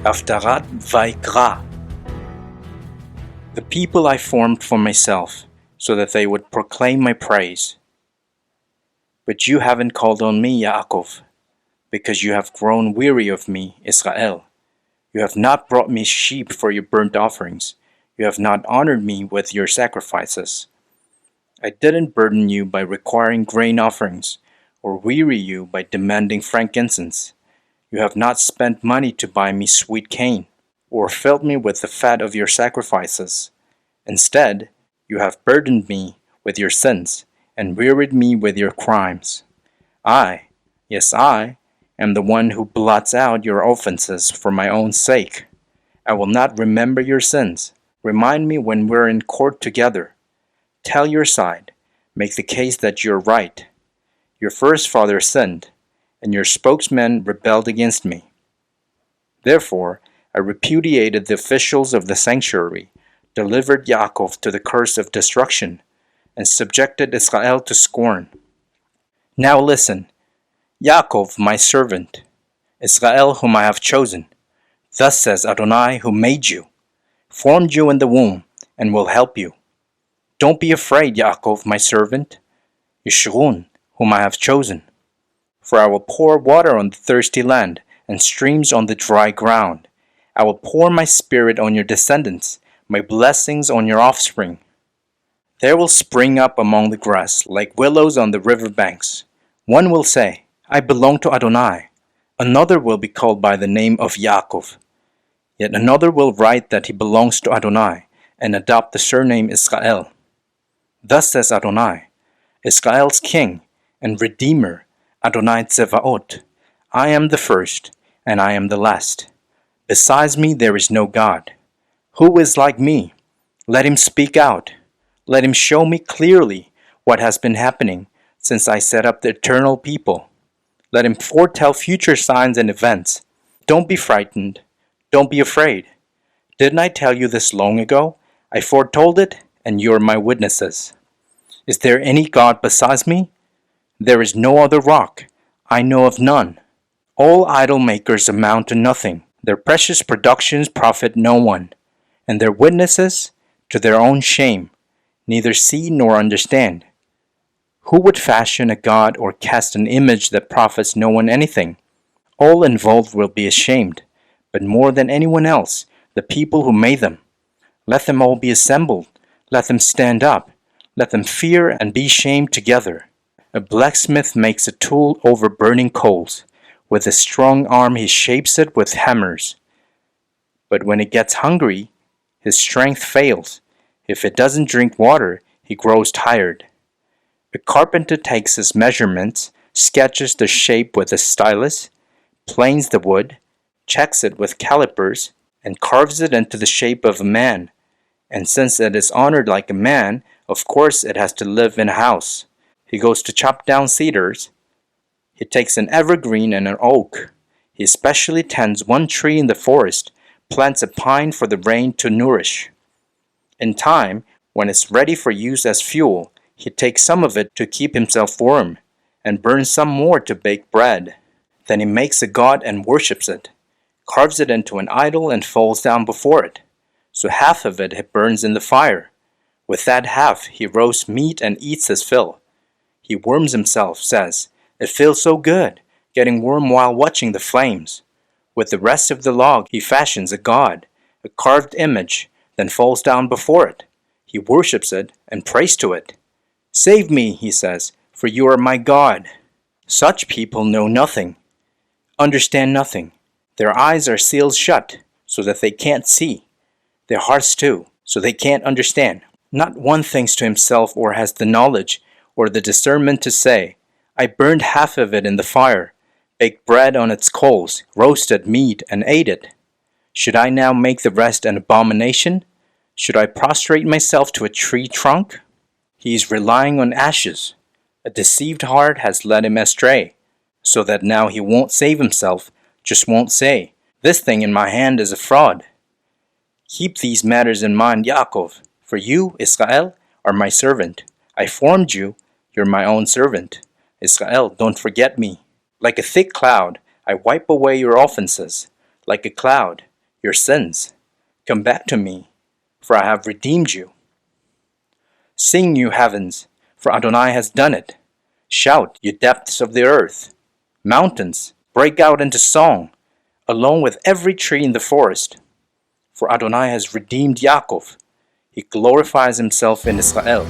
Haftarat Vayikra. The people I formed for myself, so that they would proclaim my praise. But you haven't called on me, Yaakov, because you have grown weary of me, Israel. You have not brought me sheep for your burnt offerings. You have not honored me with your sacrifices. I didn't burden you by requiring grain offerings, or weary you by demanding frankincense. You have not spent money to buy me sweet cane, or filled me with the fat of your sacrifices. Instead, you have burdened me with your sins, and wearied me with your crimes. I, yes I, am the one who blots out your offenses for my own sake. I will not remember your sins. Remind me when we're in court together. Tell your side. Make the case that you're right. Your first father sinned, and your spokesman rebelled against me. Therefore, I repudiated the officials of the sanctuary, delivered Yaakov to the curse of destruction, and subjected Israel to scorn. Now listen, Yaakov, my servant, Israel, whom I have chosen. Thus says Adonai, who made you, formed you in the womb, and will help you. Don't be afraid, Yaakov, my servant, Yeshurun, whom I have chosen. For I will pour water on the thirsty land, and streams on the dry ground. I will pour my spirit on your descendants, my blessings on your offspring. There will spring up among the grass, like willows on the river banks. One will say, I belong to Adonai. Another will be called by the name of Yaakov. Yet another will write that he belongs to Adonai, and adopt the surname Israel. Thus says Adonai, Israel's king and redeemer, Adonai Tzevaot. I am the first, and I am the last. Besides me there is no God. Who is like me? Let him speak out. Let him show me clearly what has been happening since I set up the eternal people. Let him foretell future signs and events. Don't be frightened. Don't be afraid. Didn't I tell you this long ago? I foretold it, and you are my witnesses. Is there any God besides me? There is no other rock. I know of none. All idol makers amount to nothing. Their precious productions profit no one, and their witnesses to their own shame neither see nor understand. Who would fashion a god or cast an image that profits no one anything? All involved will be ashamed, but more than anyone else, the people who made them. Let them all be assembled. Let them stand up. Let them fear and be shamed together. A blacksmith makes a tool over burning coals. With a strong arm he shapes it with hammers. But when it gets hungry, his strength fails. If it doesn't drink water, he grows tired. A carpenter takes his measurements, sketches the shape with a stylus, planes the wood, checks it with calipers, and carves it into the shape of a man. And since it is honored like a man, of course it has to live in a house. He goes to chop down cedars. He takes an evergreen and an oak. He especially tends one tree in the forest, plants a pine for the rain to nourish. In time, when it's ready for use as fuel, he takes some of it to keep himself warm, and burns some more to bake bread. Then he makes a god and worships it, carves it into an idol and falls down before it. So half of it he burns in the fire. With that half he roasts meat and eats his fill. He warms himself, says, it feels so good, getting warm while watching the flames. With the rest of the log he fashions a god, a carved image, then falls down before it. He worships it and prays to it. Save me, he says, for you are my God. Such people know nothing, understand nothing. Their eyes are sealed shut, so that they can't see. Their hearts too, so they can't understand. Not one thinks to himself or has the knowledge or the discernment to say, I burned half of it in the fire, baked bread on its coals, roasted meat, and ate it. Should I now make the rest an abomination? Should I prostrate myself to a tree trunk? He is relying on ashes. A deceived heart has led him astray, so that now he won't save himself, just won't say, this thing in my hand is a fraud. Keep these matters in mind, Yaakov, for you, Israel, are my servant. I formed you, you're my own servant. Israel, don't forget me. Like a thick cloud, I wipe away your offenses. Like a cloud, your sins. Come back to me, for I have redeemed you. Sing, you heavens, for Adonai has done it. Shout, you depths of the earth. Mountains, break out into song, along with every tree in the forest. For Adonai has redeemed Yaakov. He glorifies himself in Israel.